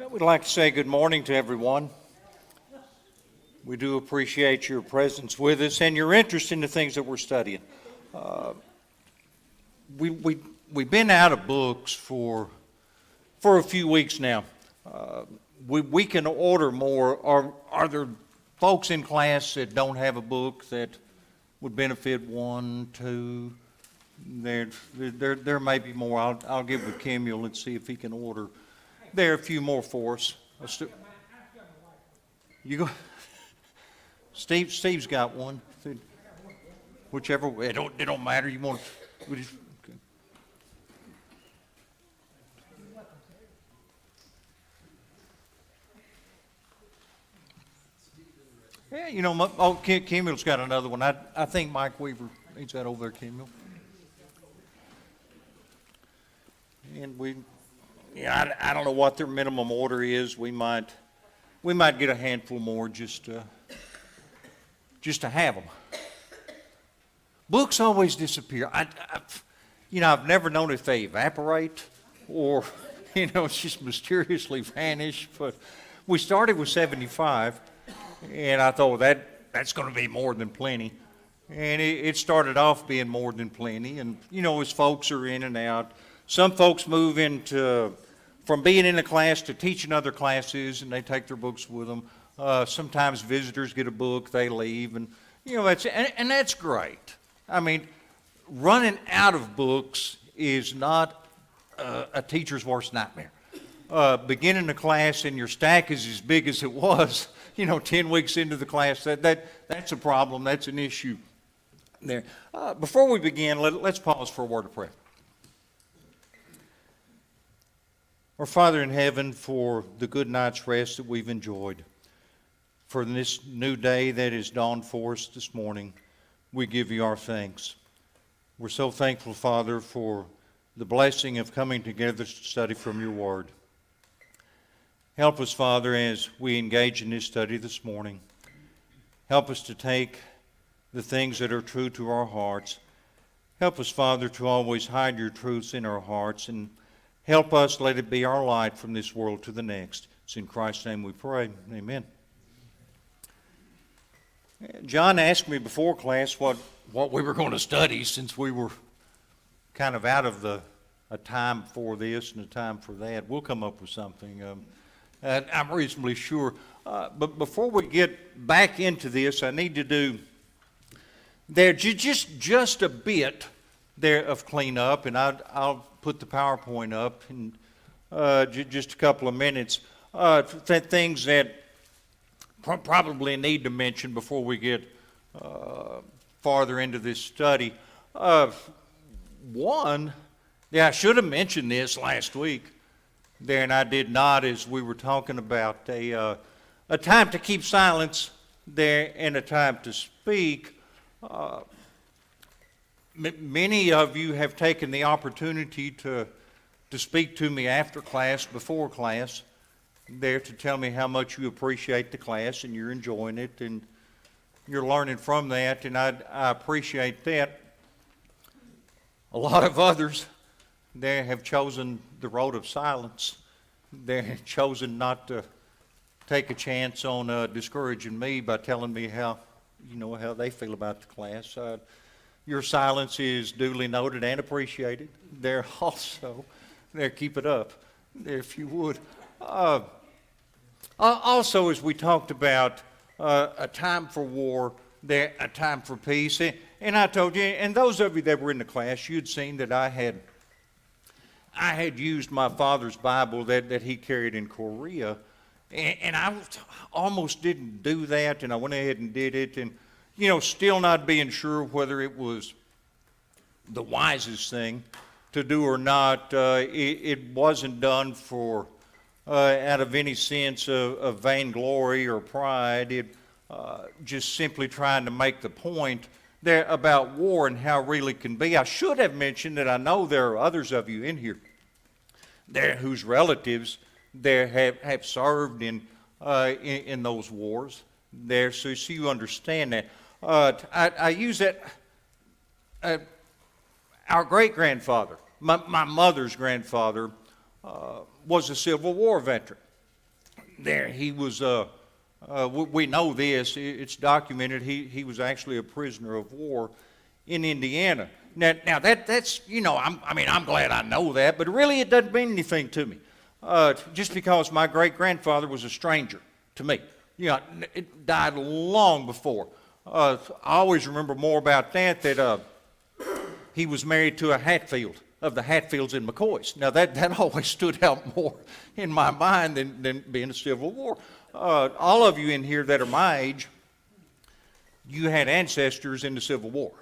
Well, we'd like to say good morning to everyone. We do appreciate your presence with us and your interest in the things that we're studying. We've been out of books for a few weeks now. We can order more. Are there folks in class that don't have a book that would benefit one, two? There may be more. I'll give it to Kimuel and see if he can order. There are a few more for us. You go. Steve's got one. Whichever way. It don't matter. You want? Okay. Yeah, Kimuel's got another one. I think Mike Weaver, he's got over there, Kimuel. And I don't know what their minimum order is. We might get a handful more just to have them. Books always disappear. I've never known if they evaporate or it's just mysteriously vanish. But we started with 75, and I thought that's going to be more than plenty. And it started off being more than plenty. And as folks are in and out, some folks move from being in a class to teaching other classes, and they take their books with them. Sometimes visitors get a book, they leave, and that's great. I mean, running out of books is not a teacher's worst nightmare. Beginning the class and your stack is as big as it was, 10 weeks into the class, that's a problem. That's an issue there. Before we begin, let's pause for a word of prayer. Our Father in heaven, for the good night's rest that we've enjoyed, for this new day that has dawned for us this morning, we give you our thanks. We're so thankful, Father, for the blessing of coming together to study from your word. Help us, Father, as we engage in this study this morning. Help us to take the things that are true to our hearts. Help us, Father, to always hide your truths in our hearts, and help us, let it be our light from this world to the next. It's in Christ's name we pray. Amen. John asked me before class what we were going to study, since we were kind of out of a time for this and a time for that. We'll come up with something. I'm reasonably sure. But before we get back into this, I need to do there just a bit there of cleanup, and I'll put the PowerPoint up in just a couple of minutes. Things that probably need to mention before we get farther into this study. One, I should have mentioned this last week there, and I did not, as we were talking about a time to keep silence there and a time to speak. Many of you have taken the opportunity to speak to me after class, before class, there to tell me how much you appreciate the class and you're enjoying it and you're learning from that, and I appreciate that. A lot of others there have chosen the road of silence. They have chosen not to take a chance on discouraging me by telling me how they feel about the class. Your silence is duly noted and appreciated. There also, keep it up, if you would. Also, as we talked about a time for war, a time for peace, and I told you, and those of you that were in the class, you'd seen that I had used my father's Bible that he carried in Korea, and I almost didn't do that, and I went ahead and did it, and still not being sure whether it was the wisest thing to do or not. It wasn't done for out of any sense of vainglory or pride. It just simply trying to make the point there about war and how it really can be. I should have mentioned that I know there are others of you in here there whose relatives there have served in those wars there, so you understand that. I use that. Our great-grandfather, my mother's grandfather, was a Civil War veteran. there he was, we know this, it's documented, he was actually a prisoner of war in Indiana. Now that's, I'm glad I know that, but really it doesn't mean anything to me. Just because my great-grandfather was a stranger to me. It died long before. I always remember more about that he was married to a Hatfield, of the Hatfields in McCoy's. Now that always stood out more in my mind than being a Civil War. All of you in here that are my age, you had ancestors in the Civil War.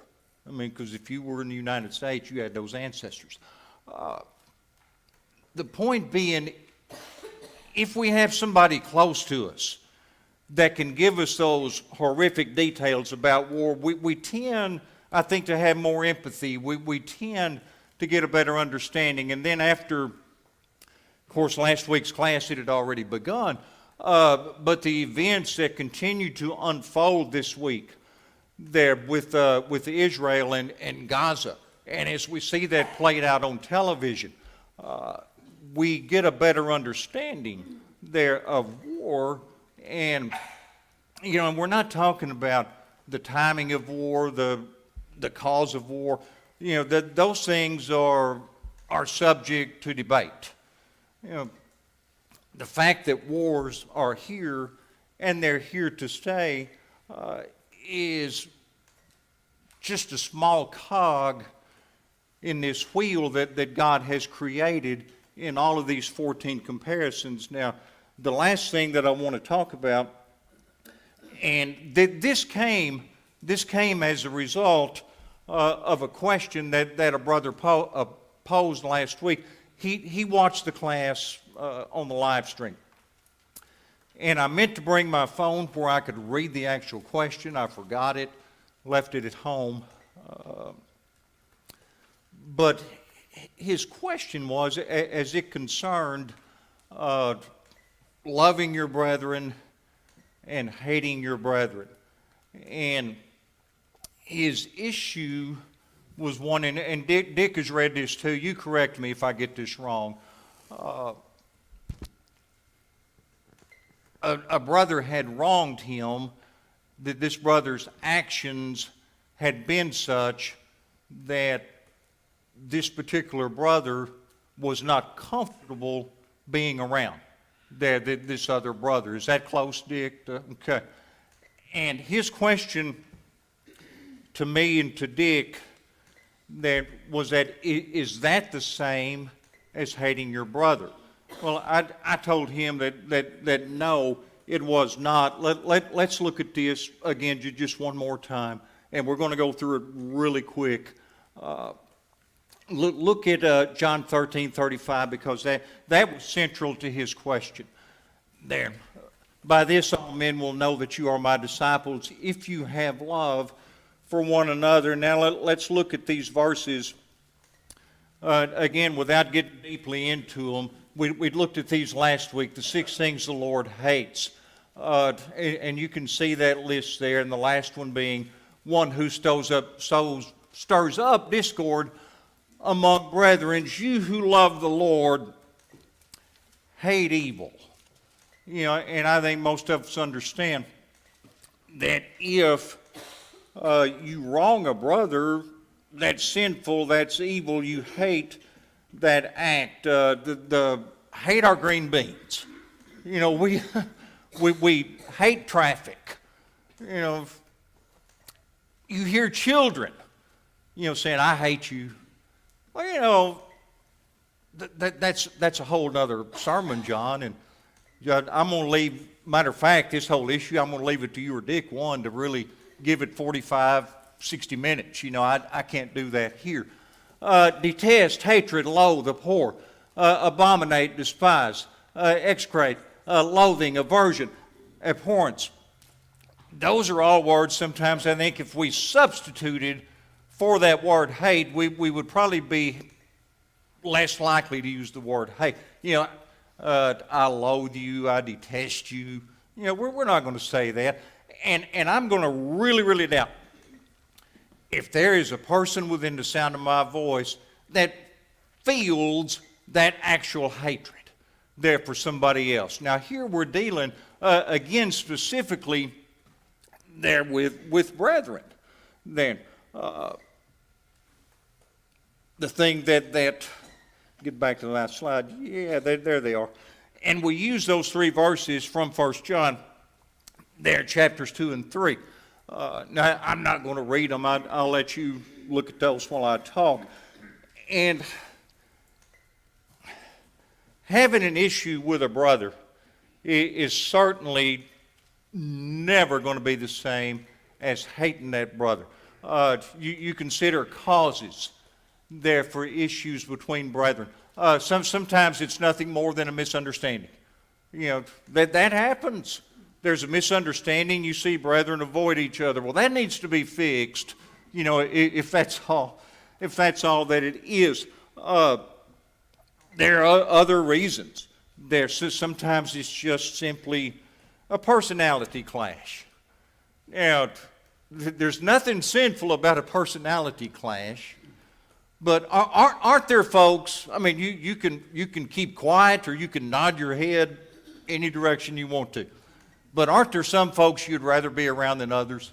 I mean, because if you were in the United States, you had those ancestors. The point being, if we have somebody close to us that can give us those horrific details about war, we tend, I think, to have more empathy. We tend to get a better understanding. And then after, of course, last week's class, it had already begun, but the events that continue to unfold this week there with Israel and Gaza, and as we see that played out on television, we get a better understanding there of war. And and we're not talking about the timing of war, the cause of war. Those things are subject to debate. The fact that wars are here and they're here to stay is just a small cog in this wheel that God has created in all of these 14 comparisons. Now, the last thing that I want to talk about, and this came as a result of a question that a brother posed last week. He watched the class on the live stream. And I meant to bring my phone where I could read the actual question. I forgot it, left it at home. But his question was, as it concerned loving your brethren and hating your brethren. And his issue was one, and Dick has read this too. You correct me if I get this wrong. A brother had wronged him, that this brother's actions had been such that this particular brother was not comfortable being around this other brother. Is that close, Dick? Okay. And his question to me and to Dick is that the same as hating your brother? Well, I told him that no, it was not. Let's look at this again just one more time, and we're going to go through it really quick. Look at John 13:35, because that was central to his question there. By this all men will know that you are my disciples, if you have love for one another. Now let's look at these verses again without getting deeply into them. We looked at these last week, the 6 things the Lord hates. And you can see that list there, and the last one being one who stirs up discord among brethren. You who love the Lord hate evil. And I think most of us understand that if you wrong a brother, that's sinful, that's evil, you hate that act. The hate our green beans. We hate traffic. You hear children, saying, I hate you. Well, that's a whole other sermon, John. And I'm going to leave, matter of fact, this whole issue, I'm going to leave it to you or Dick, one, to really give it 45, 60 minutes. I can't do that here. Detest, hatred, loathe, abhor, abominate, despise, execrate, loathing, aversion, abhorrence. Those are all words sometimes I think if we substituted for that word hate, we would probably be less likely to use the word hate. I loathe you, I detest you. We're not going to say that. And I'm going to really, really doubt if there is a person within the sound of my voice that feels that actual hatred, there for somebody else. Now here we're dealing, again specifically there with brethren. Then the thing that get back to the last slide. Yeah, there they are. And we use those 3 verses from 1 John there, chapters 2 and 3. Now, I'm not going to read them. I'll let you look at those while I talk. And having an issue with a brother is certainly never going to be the same as hating that brother. You consider causes there for issues between brethren. Sometimes it's nothing more than a misunderstanding. You know, that happens. There's a misunderstanding. You see brethren avoid each other. Well, that needs to be fixed, you know, if that's all that it is. There are other reasons. Sometimes it's just simply a personality clash. Now, there's nothing sinful about a personality clash. But aren't there folks, I mean, you can keep quiet or you can nod your head any direction you want to. But aren't there some folks you'd rather be around than others?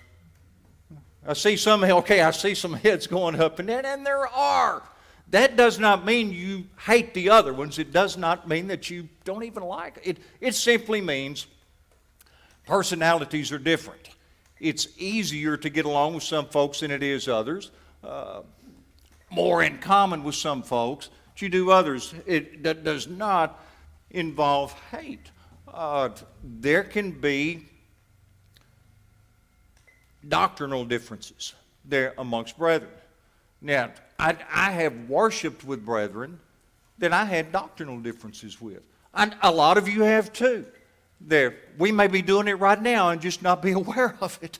I see some heads going up and down, and there are. That does not mean you hate the other ones. It does not mean that you don't even like it. It simply means personalities are different. It's easier to get along with some folks than it is others. More in common with some folks than you do others. That does not involve hate. There can be doctrinal differences there amongst brethren. Now, I have worshiped with brethren that I had doctrinal differences with. A lot of you have too. There, we may be doing it right now and just not be aware of it.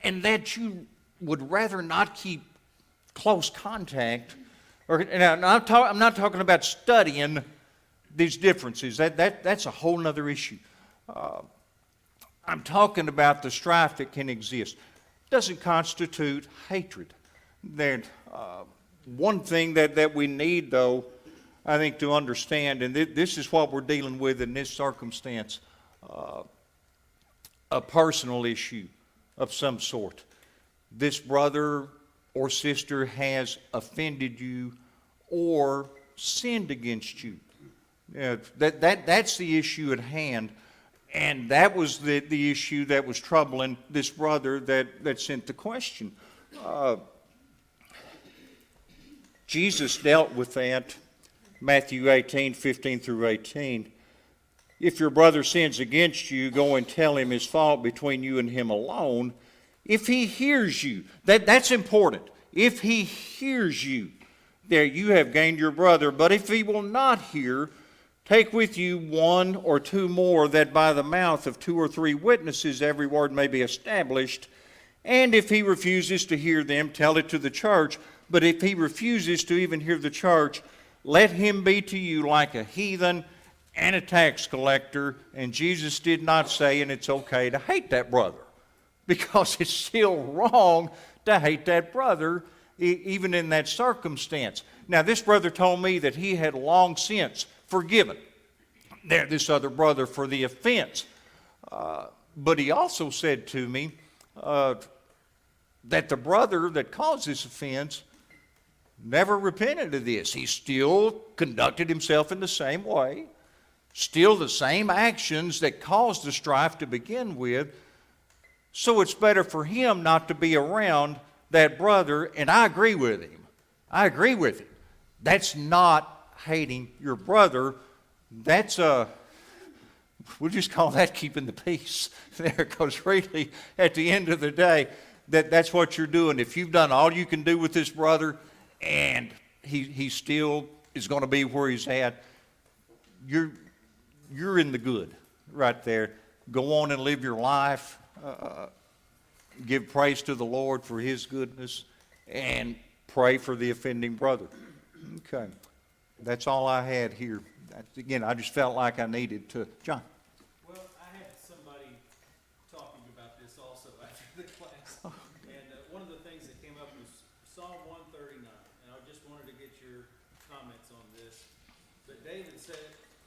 And that you would rather not keep close contact. I'm not talking about studying these differences. That's a whole other issue. I'm talking about the strife that can exist. It doesn't constitute hatred. One thing that we need, though, I think, to understand, and this is what we're dealing with in this circumstance, a personal issue of some sort. This brother or sister has offended you or sinned against you. That's the issue at hand. And that was the issue that was troubling this brother that sent the question. Jesus dealt with that, Matthew 18:15 through 18. If your brother sins against you, go and tell him his fault between you and him alone. If he hears you, that's important. If he hears you, there you have gained your brother. But if he will not hear, take with you 1 or 2 more, that by the mouth of 2 or 3 witnesses every word may be established. And if he refuses to hear them, tell it to the church. But if he refuses to even hear the church, let him be to you like a heathen and a tax collector. And Jesus did not say, and it's okay to hate that brother, because it's still wrong to hate that brother, even in that circumstance. Now, this brother told me that he had long since forgiven this other brother for the offense. But he also said to me that the brother that caused this offense never repented of this. He still conducted himself in the same way, still the same actions that caused the strife to begin with. So it's better for him not to be around that brother, and I agree with him. I agree with him. That's not hating your brother. That's we'll just call that keeping the peace there, because really, at the end of the day, that's what you're doing. If you've done all you can do with this brother, and he still is going to be where he's at, you're in the good right there. Go on and live your life. Give praise to the Lord for his goodness, and pray for the offending brother. Okay. That's all I had here. Again, I just felt like I needed to. John. Well, I had somebody talking about this also after the class. And one of the things that came up was Psalm 139. And I just wanted to get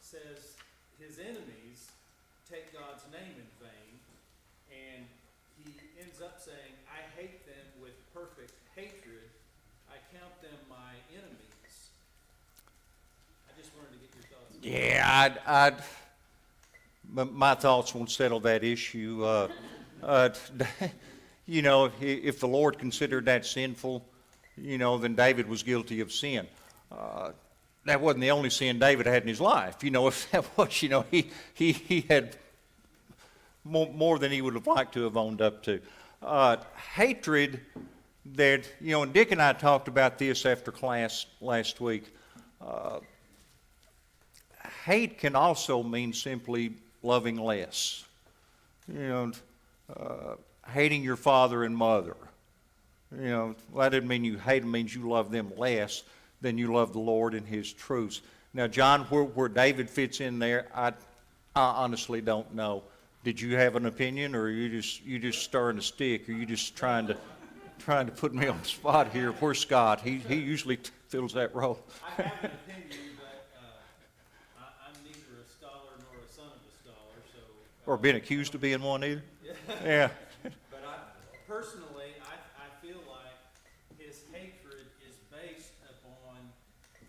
says his enemies take God's name in vain, and he ends up saying, I hate them with perfect hatred. I count them my enemies. I just wanted to get your thoughts on that. Yeah, my thoughts won't settle that issue. You know, if the Lord considered that sinful, you know, then David was guilty of sin. That wasn't the only sin David had in his life. You know, if that was, you know, he had more than he would have liked to have owned up to. Hatred that, you know, and Dick and I talked about this after class last week. Hate can also mean simply loving less. You know, hating your father and mother. You know, that doesn't mean you hate them, means you love them less than you love the Lord and His truths. Now, John, where David fits in there, I honestly don't know. Did you have an opinion, or are you just stirring a stick, or are you just trying to put me on the spot here? Where's Scott? He usually fills that role. I have an opinion, but I'm neither a scholar nor a son of a scholar, so. Or been accused of being one either? Yeah. But personally, I feel like his hatred is based upon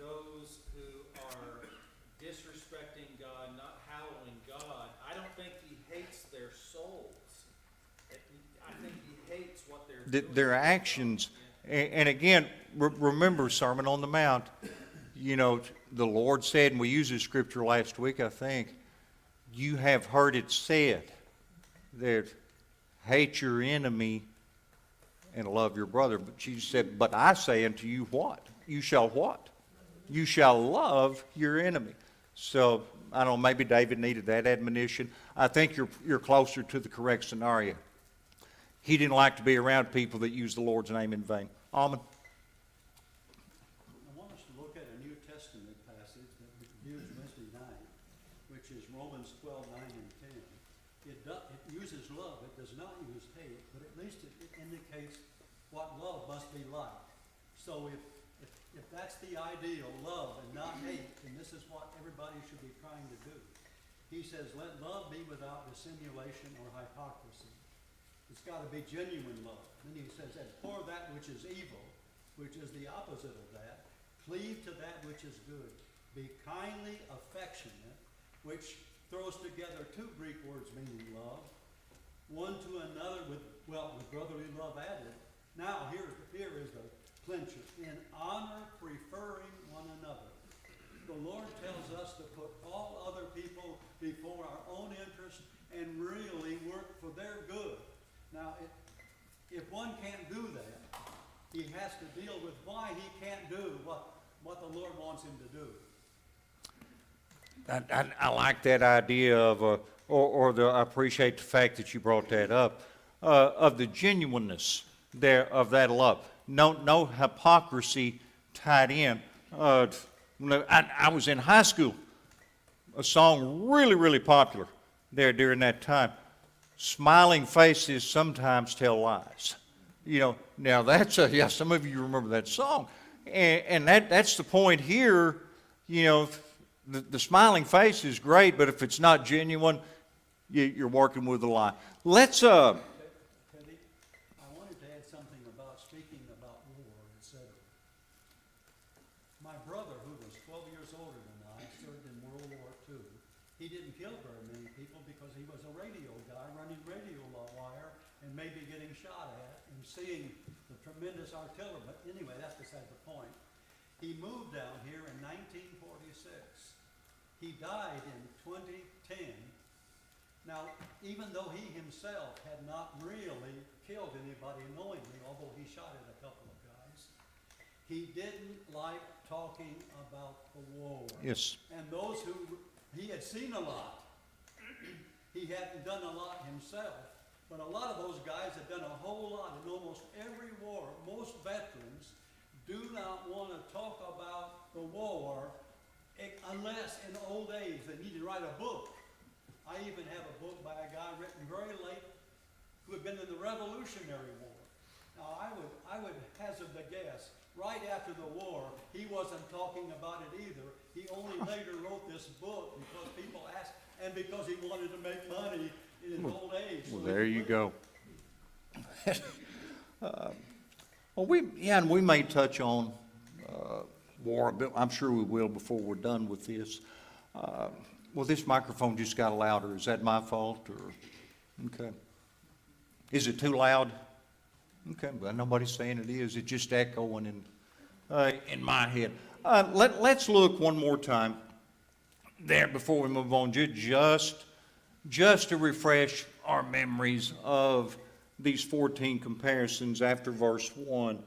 those who are disrespecting God, not hallowing God. I don't think he hates their souls. I think he hates what they're doing. Their actions. And again, remember Sermon on the Mount, you know, the Lord said, and we used this scripture last week, I think, you have heard it said that hate your enemy and love your brother. But she said, but I say unto you what? You shall what? You shall love your enemy. So, I don't know, maybe David needed that admonition. I think you're closer to the correct scenario. He didn't like to be around people that use the Lord's name in vain. Almond? I want us to look at a New Testament passage that we used Wednesday night, which is Romans 12:9 and 10. It uses love. It does not use hate, but at least it indicates what love must be like. So if that's the ideal, love and not hate, then this is what everybody should be trying to do. He says, let love be without dissimulation or hypocrisy. It's got to be genuine love. Then he says, abhor that which is evil, which is the opposite of that. Cleave to that which is good. Be kindly affectionate, which throws together two Greek words meaning love. One to another with brotherly love added. Now, here is the clincher. In honor, preferring one another. The Lord tells us to put all other people before our own interest and really work for their good. Now, if one can't do that, he has to deal with why he can't do what the Lord wants him to do. I like that idea of, I appreciate the fact that you brought that up, of the genuineness of that love. No hypocrisy tied in. I was in high school, a song really, really popular there during that time. Smiling faces sometimes tell lies. You know, now some of you remember that song. And that's the point here. You know, the smiling face is great, but if it's not genuine, you're working with a lie. Let's, Teddy, I wanted to add something about speaking about war, etc. My brother, who was 12 years older than I, served in World War II. He didn't kill very many people because he was a radio guy running radio wire and maybe getting shot at and seeing the tremendous artillery. But anyway, that's beside the point. He moved down here in 1946. He died in 2010. Now, even though he himself had not really killed anybody knowingly, although he shot at a couple of guys, he didn't like talking about the war. yes. And those who, he had seen a lot. He hadn't done a lot himself, but a lot of those guys had done a whole lot in almost every war. Most veterans do not want to talk about the war unless in old age they need to write a book. I even have a book by a guy written very late who had been in the Revolutionary War. Now I would hazard the guess, right after the war, he wasn't talking about it either. He only later wrote this book because and because he wanted to make money in his old age. Well, so there he you could go. Well, and we may touch on war a bit. I'm sure we will before we're done with this. Well, this microphone just got louder. Is that my fault, or okay? Is it too loud? Okay, well, nobody's saying it is. It's just echoing in my head. Let's look one more time there before we move on, just to refresh our memories of these 14 comparisons after verse 1.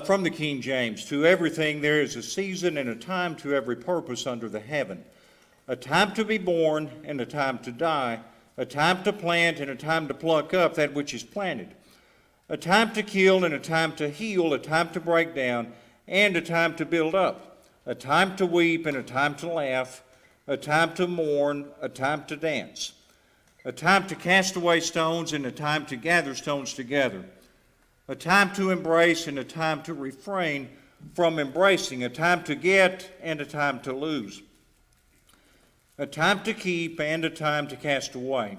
From the King James, to everything there is a season and a time to every purpose under the heaven, a time to be born and a time to die, a time to plant and a time to pluck up that which is planted, a time to kill and a time to heal, a time to break down and a time to build up, a time to weep and a time to laugh, a time to mourn, a time to dance, a time to cast away stones and a time to gather stones together, a time to embrace and a time to refrain from embracing, a time to get and a time to lose, a time to keep and a time to cast away,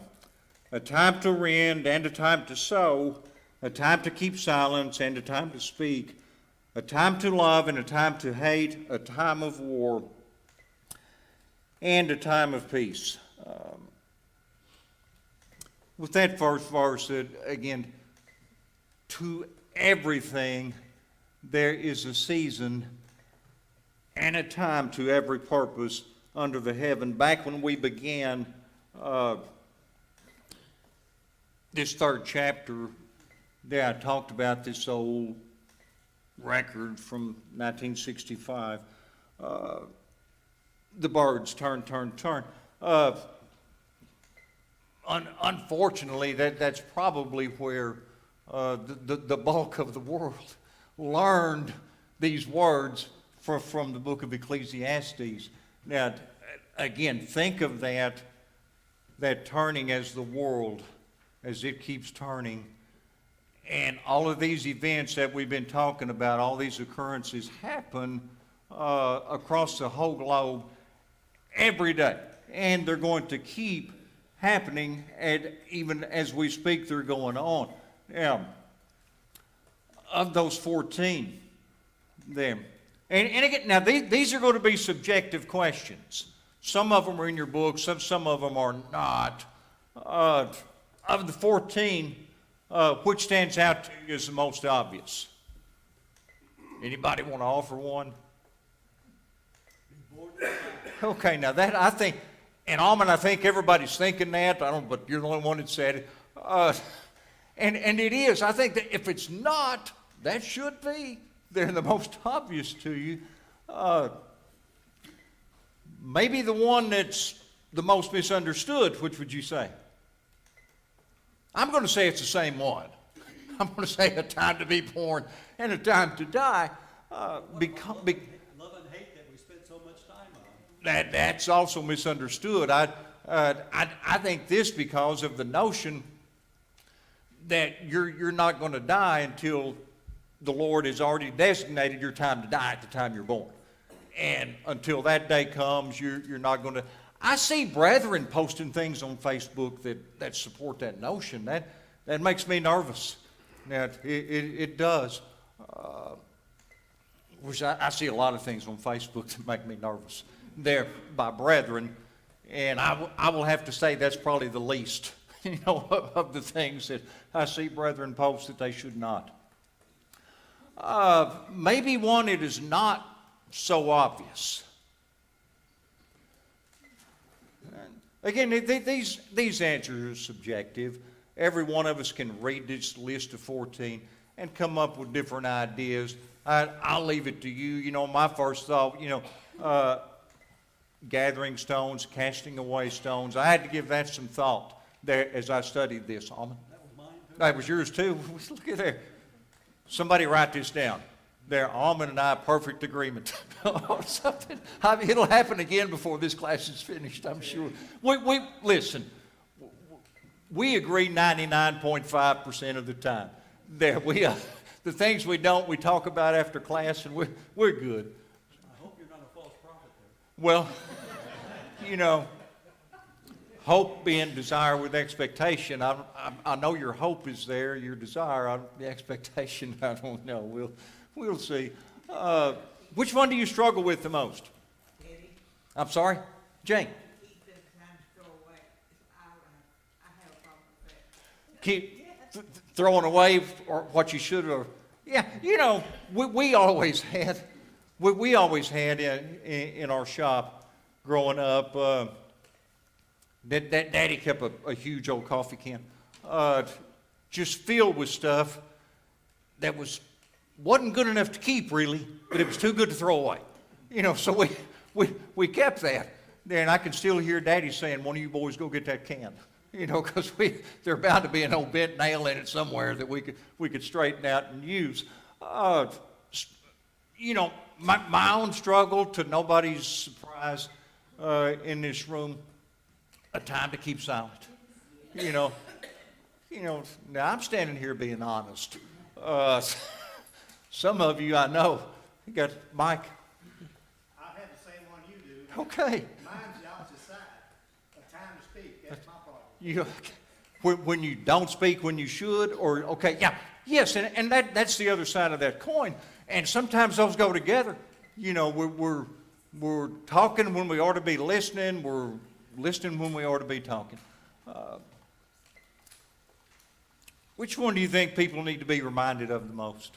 a time to rend and a time to sow, a time to keep silence and a time to speak, a time to love and a time to hate, a time of war and a time of peace. With that first verse, again, to everything there is a season and a time to every purpose under the heaven. Back when we began this third chapter, there I talked about this old record from 1965. The birds turn, turn, turn. Unfortunately, that's probably where the bulk of the world learned these words from the book of Ecclesiastes. Now, again, think of that turning as the world, as it keeps turning. And all of these events that we've been talking about, all these occurrences happen across the whole globe every day. And they're going to keep happening, and even as we speak, they're going on. Now, of those 14, them. And again, now these are going to be subjective questions. Some of them are in your book, some of them are not. Of the 14, which stands out to you as the most obvious? Anybody want to offer one? Okay, now that I think, and Almond, I think everybody's thinking that. I don't, but you're the only one that said it. And it is. I think that if it's not, that should be. They're the most obvious to you. Maybe the one that's the most misunderstood, which would you say? I'm going to say it's the same one. I'm going to say a time to be born and a time to die. Love and hate that we spend so much time on. That's also misunderstood. I think this because of the notion that you're not going to die until the Lord has already designated your time to die at the time you're born. And until that day comes, you're not going to. I see brethren posting things on Facebook that support that notion. That makes me nervous. Now, it does. Which I see a lot of things on Facebook that make me nervous. They're by brethren, and I will have to say that's probably the least, of the things that I see brethren post that they should not. Maybe one that is not so obvious. Again, these answers are subjective. Every one of us can read this list of 14 and come up with different ideas. I'll leave it to you. My first thought, gathering stones, casting away stones. I had to give that some thought there as I studied this. Almond? That was mine too. That was yours too. Look at there. Somebody write this down. There, Almond and I, perfect agreement or something. It'll happen again before this class is finished, I'm sure. We listen. We agree 99.5% of the time. There, the things we don't, we talk about after class, and we're good. I hope you're not a false prophet there. Well, hope being desire with expectation. I know your hope is there, your desire. The expectation, I don't know. We'll see. Which one do you struggle with the most? Eddie, I'm sorry? Jane? keep the time to throw away. I have a problem with that. Keep throwing away or what you should have. Yeah, you know, we always had, we always had in our shop growing up, that Daddy kept a huge old coffee can, just filled with stuff that wasn't good enough to keep really, but it was too good to throw away. You know, so we kept that. And I can still hear Daddy saying, "One of you boys go get that can." You know, because there's bound to be an old bent nail in it somewhere that we could straighten out and use. You know, my own struggle, to nobody's surprise in this room, a time to keep silent. You know, now I'm standing here being honest. Some of you I know. You got Mike. I have the same one you do. Okay. Mine's the opposite side. A time to speak, that's my problem. You, when you don't speak when you should, or okay, yeah, yes, and that's the other side of that coin. And sometimes those go together. You know, we're talking when we ought to be listening. We're listening when we ought to be talking. Which one do you think people need to be reminded of the most?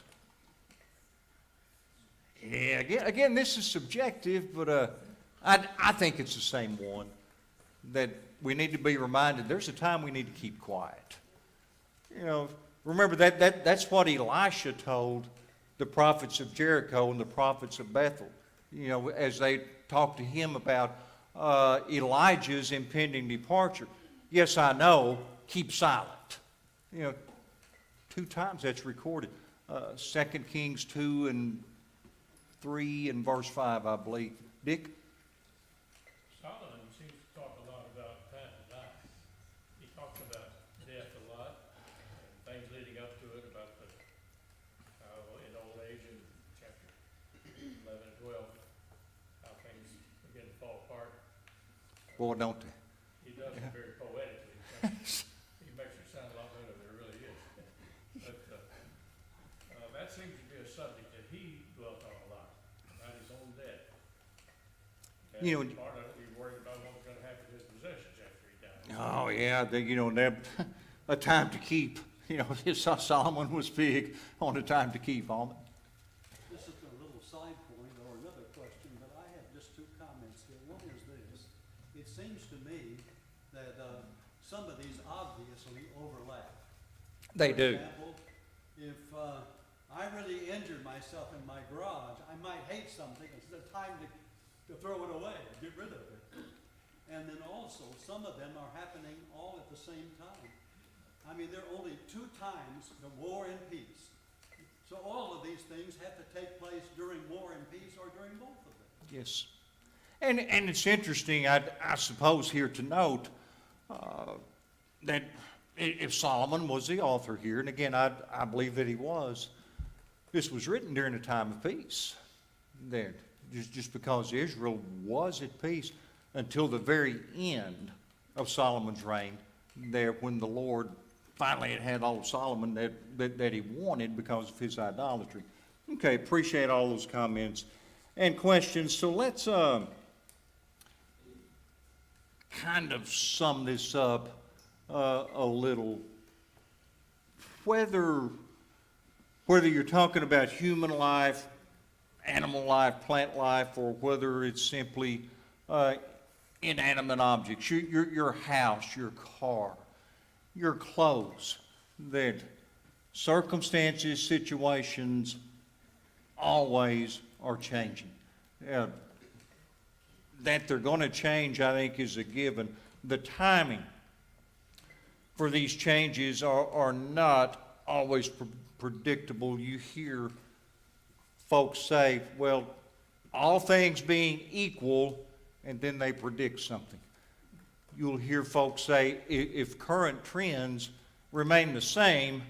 Yeah, again, this is subjective, but I think it's the same one, that we need to be reminded there's a time we need to keep quiet. You know, remember that's what Elisha told the prophets of Jericho and the prophets of Bethel, you know, as they talked to him about Elijah's impending departure. Yes, I know, keep silent. You know, 2 times that's recorded. 2 Kings 2 and 3 and verse 5, I believe. Dick? Solomon seems to talk a lot about time to die. He talks about death a lot, things leading up to it, about the, in old age in chapter 11 and 12, how things begin to fall apart. Boy, don't they? He does it very poetically. He makes it sound a lot better than it really is. But that seems to be a subject that he dwelt on a lot, about his own death. And You know, part of it, he worried about what was going to happen to his possessions after he died. oh yeah, you know, a time to keep. You know, Solomon was big on the time to keep on it. This is a little side point or another question, but I have just 2 comments here. One is this: it seems to me that some of these obviously overlap. They For do. example, if I really injured myself in my garage, I might hate something. It's the time to throw it away, get rid of it. And then also, some of them are happening all at the same time. I mean, there are only 2 times, the war and peace. So all of these things have to take place during war and peace or during both of them. Yes. And it's interesting, I suppose, here to note that if Solomon was the author here, and again, I believe that he was, this was written during a time of peace. There, just because Israel was at peace until the very end of Solomon's reign, there when the Lord finally had all of Solomon that he wanted because of his idolatry. Okay, appreciate all those comments and questions. So let's kind of sum this up a little. Whether you're talking about human life, animal life, plant life, or whether it's simply inanimate objects, your house, your car, your clothes, that circumstances, situations always are changing. That they're going to change, I think, is a given. The timing for these changes are not always predictable. You hear folks say, well, all things being equal, and then they predict something. You'll hear folks say, if current trends remain the same,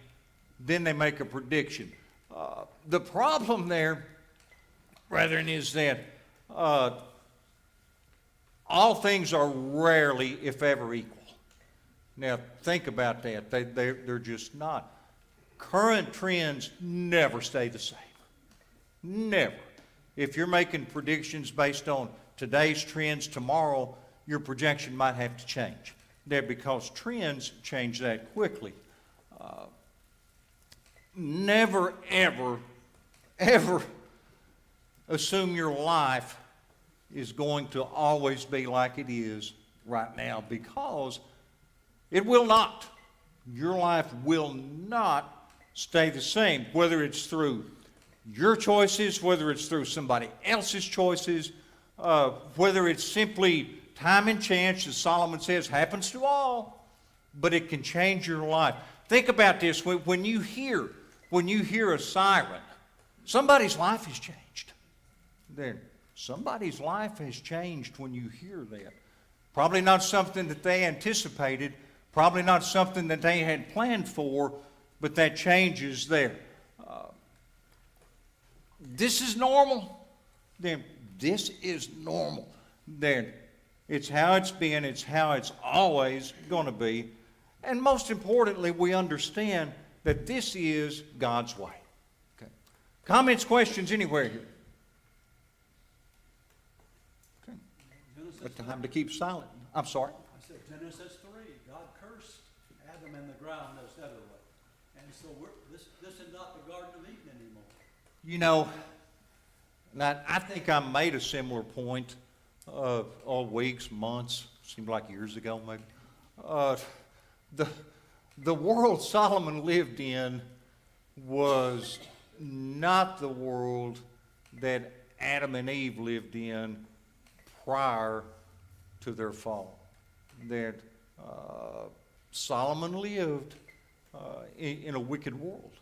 then they make a prediction. The problem there, brethren, is that all things are rarely, if ever, equal. Now, think about that. They're just not. Current trends never stay the same. Never. If you're making predictions based on today's trends tomorrow, your projection might have to change. There, because trends change that quickly. Never, ever, ever assume your life is going to always be like it is right now, because it will not. Your life will not stay the same, whether it's through your choices, whether it's through somebody else's choices, whether it's simply time and chance, as Solomon says, happens to all, but it can change your life. Think about this. When you hear a siren, somebody's life has changed. Then somebody's life has changed when you hear that. Probably not something that they anticipated, probably not something that they had planned for, but that change is there. This is normal. Then this is normal. Then it's how it's been, it's how it's always going to be. And most importantly, we understand that this is God's way. Okay. Comments, questions anywhere here? Okay. But time to keep silent. I'm sorry. I said Genesis 3, God cursed Adam and the ground, etc. And so this is not the Garden of Eden anymore. You know, now I think I made a similar point weeks, months, seemed like years ago maybe. The world Solomon lived in was not the world that Adam and Eve lived in prior to their fall. That Solomon lived in a wicked world.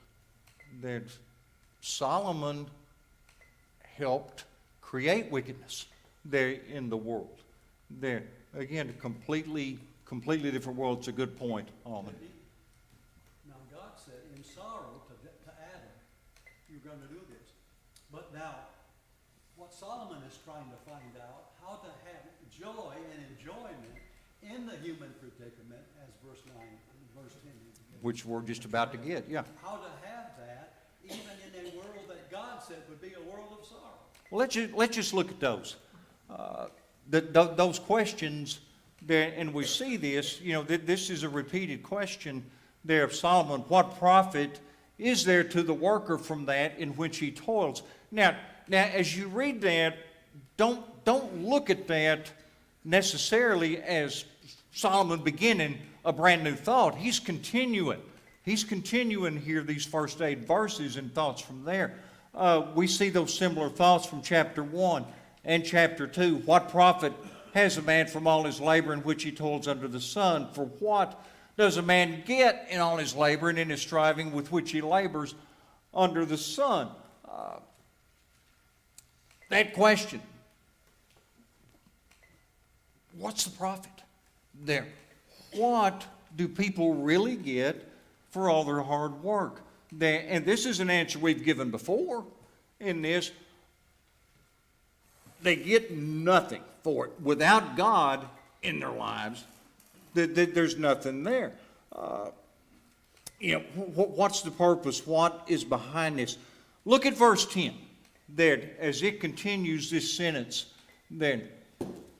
That Solomon helped create wickedness there in the world. There, again, a completely different world. It's a good point, Almond. Now God said, in sorrow to Adam, you're going to do this. But now, what Solomon is trying to find out, how to have joy and enjoyment in the human predicament, as verse 9 and verse 10. Which we're just about to get, yeah. How to have that, even in a world that God said would be a world of sorrow. Well, let's just look at those. Those questions there, and we see this, you know, this is a repeated question there of Solomon. What profit is there to the worker from that in which he toils? Now, as you read that, don't look at that necessarily as Solomon beginning a brand new thought. He's continuing. He's continuing here these first 8 verses and thoughts from there. We see those similar thoughts from chapter 1 and chapter 2. What profit has a man from all his labor in which he toils under the sun? For what does a man get in all his labor and in his striving with which he labors under the sun? That question, what's the profit there? What do people really get for all their hard work? And this is an answer we've given before in this. They get nothing for it. Without God in their lives, there's nothing there. What's the purpose? What is behind this? Look at verse 10 there as it continues this sentence. Then,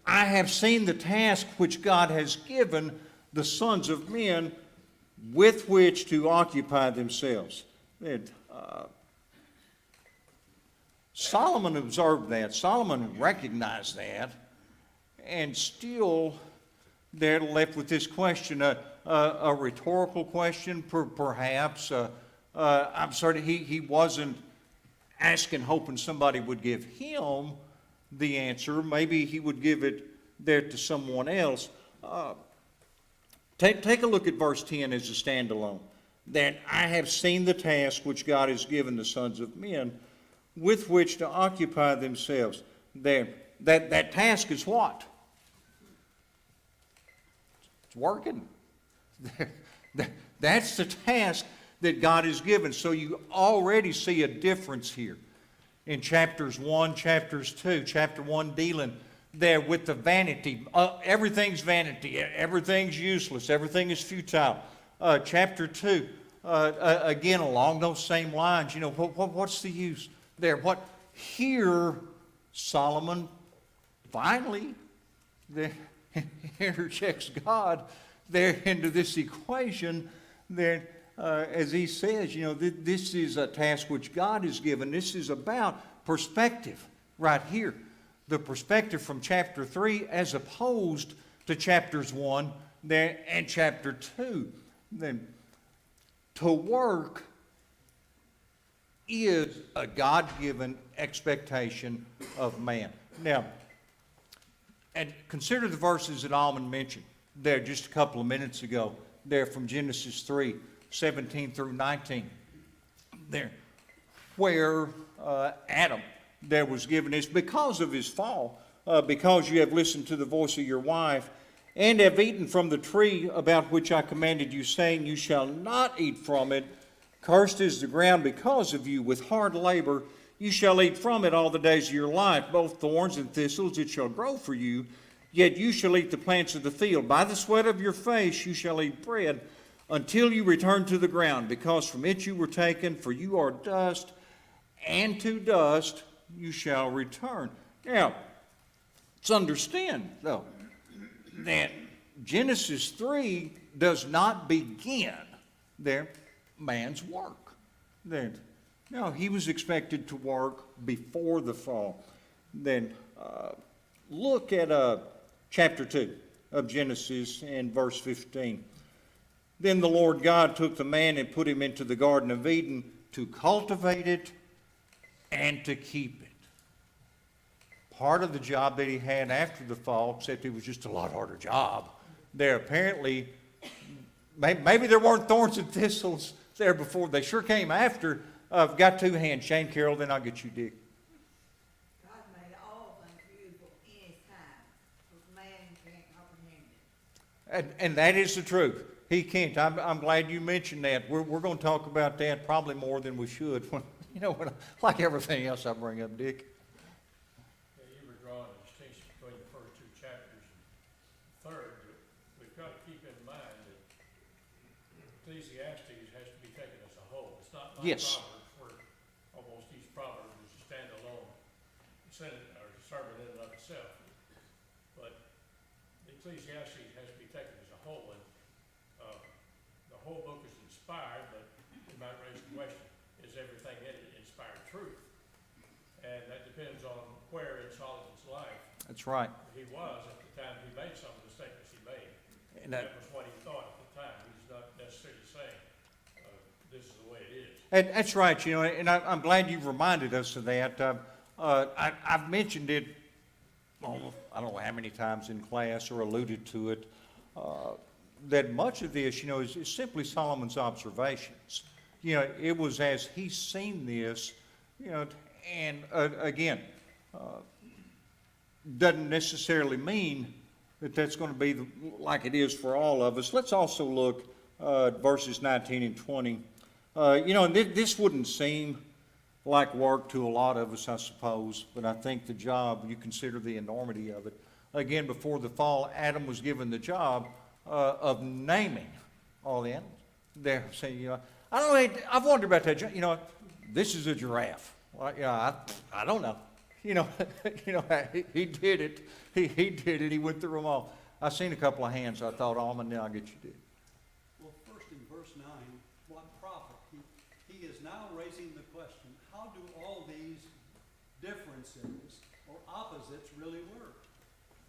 I have seen the task which God has given the sons of men with which to occupy themselves. Solomon observed that. Solomon recognized that. And still, they're left with this question, a rhetorical question, perhaps. I'm certain he wasn't asking, hoping somebody would give him the answer. Maybe he would give it there to someone else. Take a look at verse 10 as a standalone. That I have seen the task which God has given the sons of men with which to occupy themselves. That task is what? It's working. That's the task that God has given. So you already see a difference here in chapters 1, chapters 2. Chapter 1 dealing there with the vanity. Everything's vanity. Everything's useless. Everything is futile. Chapter 2, again, along those same lines. You know, what's the use there? Here, Solomon finally interjects God there into this equation that, as he says, you know, this is a task which God has given. This is about perspective right here. The perspective from chapter 3 as opposed to chapters 1 there and chapter 2. Then, to work is a God-given expectation of man. Now, and consider the verses that Almond mentioned there just a couple of minutes ago, there from Genesis 3, 17 through 19, there, where Adam there was given this because of his fall, because you have listened to the voice of your wife, and have eaten from the tree about which I commanded you, saying, you shall not eat from it. Cursed is the ground because of you. With hard labor you shall eat from it all the days of your life. Both thorns and thistles it shall grow for you. Yet you shall eat the plants of the field. By the sweat of your face you shall eat bread until you return to the ground, because from it you were taken, for you are dust, and to dust you shall return. Now, let's understand, though, that Genesis 3 does not begin there man's work. Then, no, he was expected to work before the fall. Then, look at chapter 2 of Genesis and verse 15. Then the Lord God took the man and put him into the Garden of Eden to cultivate it and to keep it. Part of the job that he had after the fall, except it was just a lot harder job, there apparently, maybe there weren't thorns and thistles there before. They sure came after. I've got two hands. Shane Carroll, then I'll get you, Dick. God made all things beautiful in his time, but man can't comprehend it. And that is the truth. He can't. I'm glad you mentioned that. We're going to talk about that probably more than we should. You know, like everything else I bring up, Dick. Yeah, you were drawing a distinction between the first two chapters and third. We've got to keep in mind that Ecclesiastes has to be taken as a whole. It's not like Yes. Proverbs, where almost each proverb is a standalone sentence or sermon in and of itself. But Ecclesiastes has to be taken as a whole, and the whole book is inspired, but it might raise the question, is everything in it inspired truth? And that depends on where in Solomon's life That's right. he was at the time he made some of the statements he made. And That was what he thought at the time. He's not necessarily saying, this is the way it is. And that's right, you know, and I'm glad you've reminded us of that. I've mentioned it, I don't know how many times in class or alluded to it, that much of this, you know, is simply Solomon's observations. You know, it was as he's seen this, you know, and again, doesn't necessarily mean that that's going to be like it is for all of us. Let's also look at verses 19 and 20. You know, and this wouldn't seem like work to a lot of us, I suppose, but I think the job, you consider the enormity of it. Again, before the fall, Adam was given the job of naming all the animals. There, saying, you know, I don't know, I've wondered about that. You know, this is a giraffe. Well, you know, I don't know. You know, he did it. He did it. He went through them all. I seen a couple of hands. I thought, Almond, now I'll get you, Dick. Well, first in verse 9, what prophet? He is now raising the question, how do all these differences or opposites really work?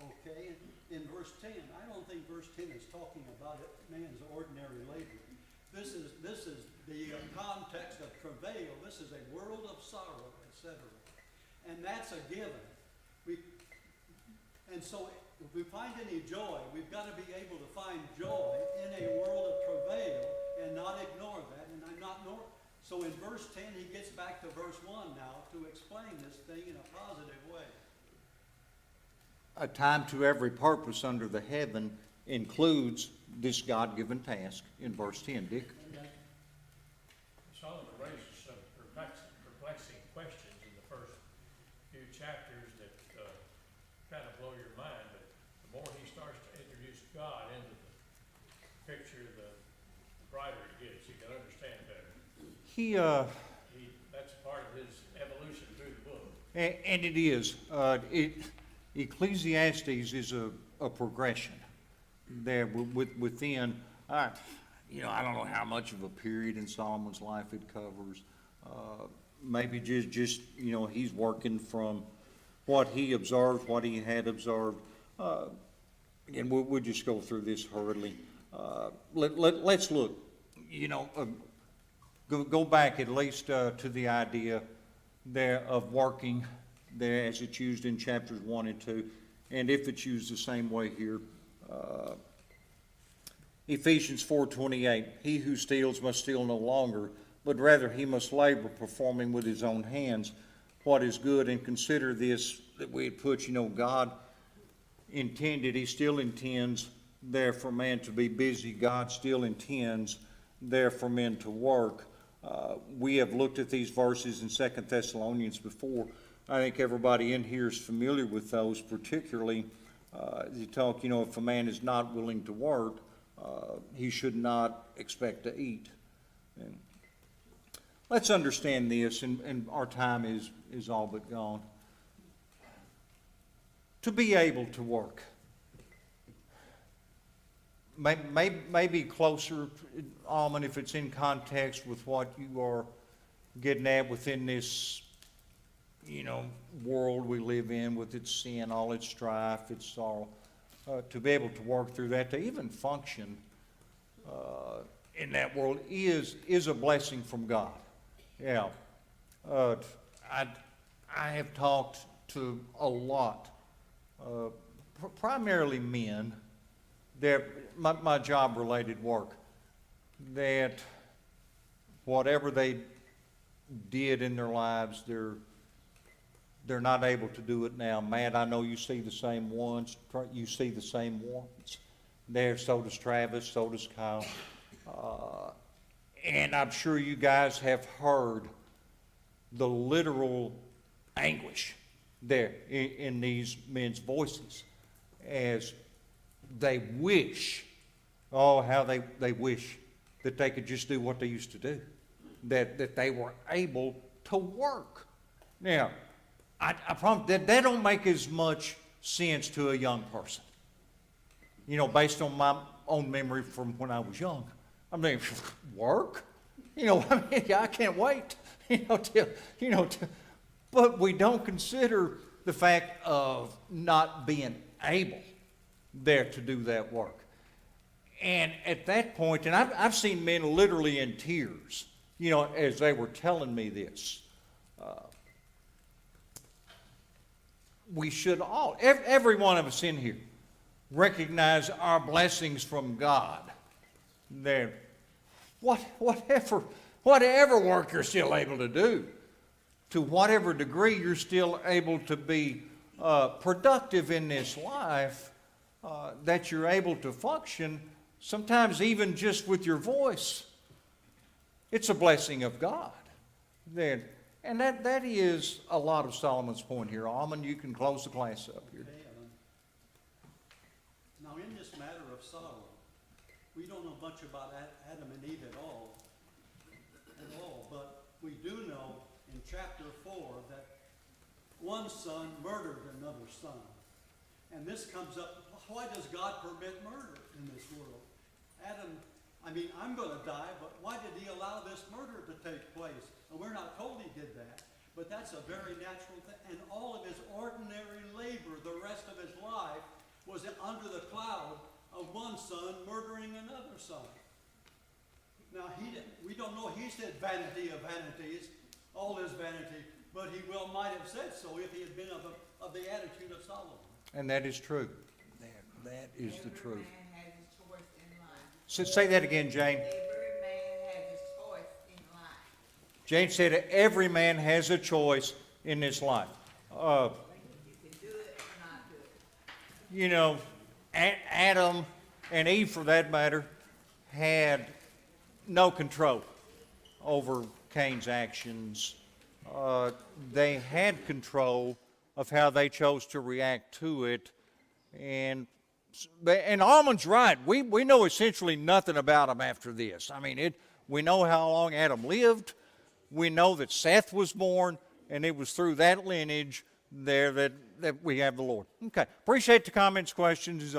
Okay, in verse 10, I don't think verse 10 is talking about man's ordinary labor. This is the context of travail. This is a world of sorrow, etc. And that's a given. And so if we find any joy, we've got to be able to find joy in a world of travail and not ignore that. And I'm not nor. So in verse 10, he gets back to verse 1 now to explain this thing in a positive way. A time to every purpose under the heaven includes this God-given task in verse 10. Dick? Solomon raises some perplexing questions in the first few chapters that kind of blow picture, the brighter it gets. You can understand better. That's part of his evolution through the book. And it is. Ecclesiastes is a progression there within. I don't know how much of a period in Solomon's life it covers. Maybe just he's working from what he observed, what he had observed. Again, we'll just go through this hurriedly. Let's look. Go back at least to the idea there of working there as it's used in chapters 1 and 2, and if it's used the same way here. Ephesians 4:28, he who steals must steal no longer, but rather he must labor, performing with his own hands what is good. And consider this, that we had put, God intended, he still intends there for man to be busy. God still intends there for men to work. We have looked at these verses in 2 Thessalonians before. I think everybody in here is familiar with those, particularly you talk, if a man is not willing to work, he should not expect to eat. And let's understand this, and our time is all but gone. To be able to work. Maybe closer, Almond, if it's in context with what you are getting at within this, world we live in with its sin, all its strife, its sorrow. To be able to work through that, to even function in that world is a blessing from God. Yeah. I have talked to a lot, primarily men, that my job-related work, that whatever they did in their lives, they're not able to do it now. Matt, I know you see the same ones. You see the same ones there. So does Travis. So does Kyle. And I'm sure you guys have heard the literal anguish there in these men's voices as they wish, how they wish that they could just do what they used to do, that they were able to work. Now, I promise that don't make as much sense to a young person. Based on my own memory from when I was young. I mean, work? I can't wait, but we don't consider the fact of not being able there to do that work. And at that point, and I've seen men literally in tears, as they were telling me this. We should all, every one of us in here, recognize our blessings from God. There, whatever work you're still able to do, to whatever degree you're still able to be productive in this life, that you're able to function, sometimes even just with your voice, it's a blessing of God. Then. And that is a lot of Solomon's point here. Almond, you can close the class up here. Now, in this matter of Solomon, we don't know much about Adam and Eve at all, but we do know in chapter 4 that one son murdered another son. And this comes up, why does God permit murder in this world? I'm going to die, but why did he allow this murder to take place? And we're not told he did that, but that's a very natural thing. And all of his ordinary labor, the rest of his life, was under the cloud of one son murdering another son. Now, we don't know, he said vanity of vanities, all is vanity, but he might have said so if he had been of the attitude of Solomon. And that is true. That is the truth. Every man has his choice in life. So say that again, Jane. Every man has his choice in life. Jane said every man has a choice in this life. You can do it or not do it. Adam and Eve, for that matter, had no control over Cain's actions. They had control of how they chose to react to it. And and Almond's right. We know essentially nothing about them after this. I mean, we know how long Adam lived. We know that Seth was born, and it was through that lineage there that we have the Lord. Okay. Appreciate the comments, questions.